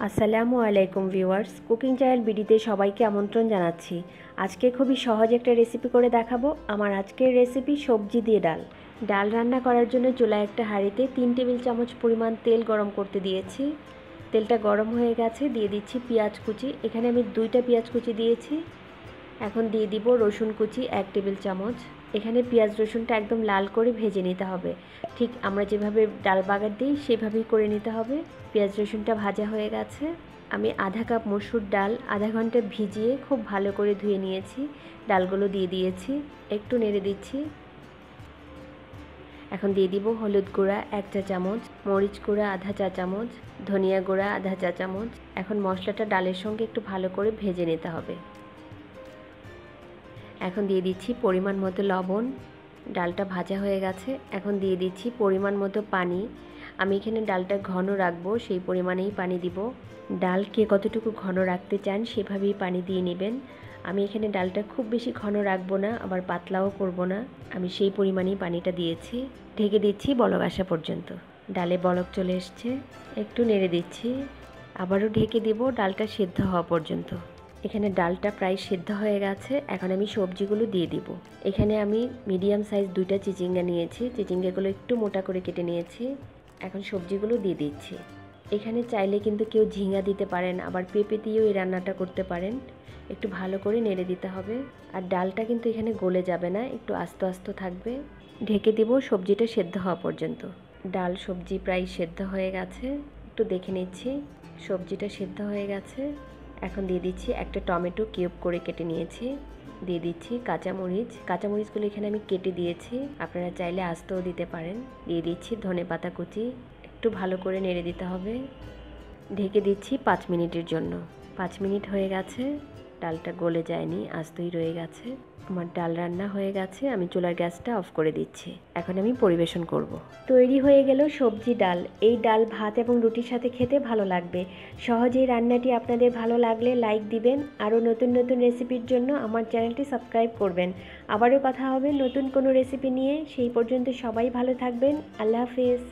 আসসালামু আলাইকুম viewers, cooking channel বিডিতে সবাইকে আমন্ত্রণ জানাচ্ছি। আজকে খুবই সহজ একটা রেসিপি করে দেখাবো। আমার আজকের রেসিপি সবজি দিয়ে ডাল। ডাল রান্না করার জন্য চুলায় একটা হাঁড়িতে 3 টেবিল চামচ পরিমাণ তেল গরম করতে দিয়েছি। তেলটা গরম হয়ে গেছে, দিয়ে দিচ্ছি পেঁয়াজ কুচি। এখানে আমি 2টা পেঁয়াজ কুচি দিয়েছি। এখন দিয়ে দিব রসুন কুচি 1 টেবিল চামচ। এখানে পেঁয়াজ রসুনটা একদম লাল করে ভেজে নিতে হবে, ঠিক আমরা যেভাবে ডাল বাগার দিই সেভাবেই করে নিতে হবে। পেঁয়াজ রসুনটা ভাজা হয়ে গেছে। আমি আধা কাপ মসুর ডাল আধা ঘন্টা ভিজিয়ে খুব ভালো করে ধুয়ে নিয়েছি। ডালগুলো দিয়ে দিয়েছি, একটু নেড়ে দিচ্ছি। এখন দিয়ে দিব হলুদ গুঁড়া 1 চা চামচ, মরিচ গুঁড়া আধা চা চামচ, ধনিয়া গুঁড়া আধা চা চামচ। এখন মশলাটা ডালের সঙ্গে একটু ভালো করে ভেজে নিতে হবে। এখন দিয়ে দিচ্ছি পরিমাণ মতো লবণ। ডালটা ভাজা হয়ে গেছে। এখন দিয়ে দিচ্ছি পরিমাণ মতো পানি। আমি এখানে ডালটা ঘন রাখবো, সেই পরিমাণেই পানি দিব। ডাল কে কতটুকু ঘন রাখতে চান সেভাবেই পানি দিয়ে নেবেন। আমি এখানে ডালটা খুব বেশি ঘন রাখবো না, আবার পাতলাও করব না। আমি সেই পরিমাণেই পানিটা দিয়েছি। ঢেকে দিচ্ছি বলক আসা পর্যন্ত। ডালে বলক চলে এসছে, একটু নেড়ে দিচ্ছি। আবারও ঢেকে দিব ডালটা সেদ্ধ হওয়া পর্যন্ত। এখানে ডালটা প্রায় সেদ্ধ হয়ে গেছে। এখন আমি সবজিগুলো দিয়ে দিব। এখানে আমি মিডিয়াম সাইজ 2টা চিচিঙ্গা নিয়েছি। চিচিঙ্গাগুলো একটু মোটা করে কেটে নিয়েছি। এখন সবজিগুলো দিয়ে দিচ্ছি। এখানে চাইলে কিন্তু কেউ ঝিঙা দিতে পারেন, আবার পেঁপে দিয়েও এই রান্নাটা করতে পারেন। একটু ভালো করে নেড়ে দিতে হবে। আর ডালটা কিন্তু এখানে গলে যাবে না, একটু আস্তে আস্তে থাকবে। ঢেকে দিব সবজিটা সেদ্ধ হওয়া পর্যন্ত। ডাল সবজি প্রায় সেদ্ধ হয়ে গেছে, একটু দেখে নিচ্ছি। সবজিটা সেদ্ধ হয়ে গেছে। এখন দিয়ে দিচ্ছি একটা টমেটো কিউব করে কেটে নিয়েছি। দিয়ে দিচ্ছি কাঁচামরিচ। কাঁচামরিচগুলো এখানে আমি কেটে দিয়েছি, আপনারা চাইলে আস্তেও দিতে পারেন। দিয়ে দিচ্ছি ধনেপাতা কুচি। একটু ভালো করে নেড়ে দিতে হবে। ঢেকে দিচ্ছি 5 মিনিটের জন্য। 5 মিনিট হয়ে গেছে, ডালটা গলে যায়নি, আস্তই রয়ে গেছে। আমার ডাল রান্না হয়ে গেছে। আমি চুলার গ্যাসটা অফ করে দিচ্ছি। এখন আমি পরিবেশন করব। তৈরি হয়ে গেল সবজি ডাল। এই ডাল ভাত এবং রুটির সাথে খেতে ভালো লাগবে। সহজেই রান্নাটি আপনাদের ভালো লাগলে লাইক দিবেন। আরও নতুন নতুন রেসিপির জন্য আমার চ্যানেলটি সাবস্ক্রাইব করবেন। আবারও কথা হবে নতুন কোনো রেসিপি নিয়ে। সেই পর্যন্ত সবাই ভালো থাকবেন। আল্লাহ হাফেজ।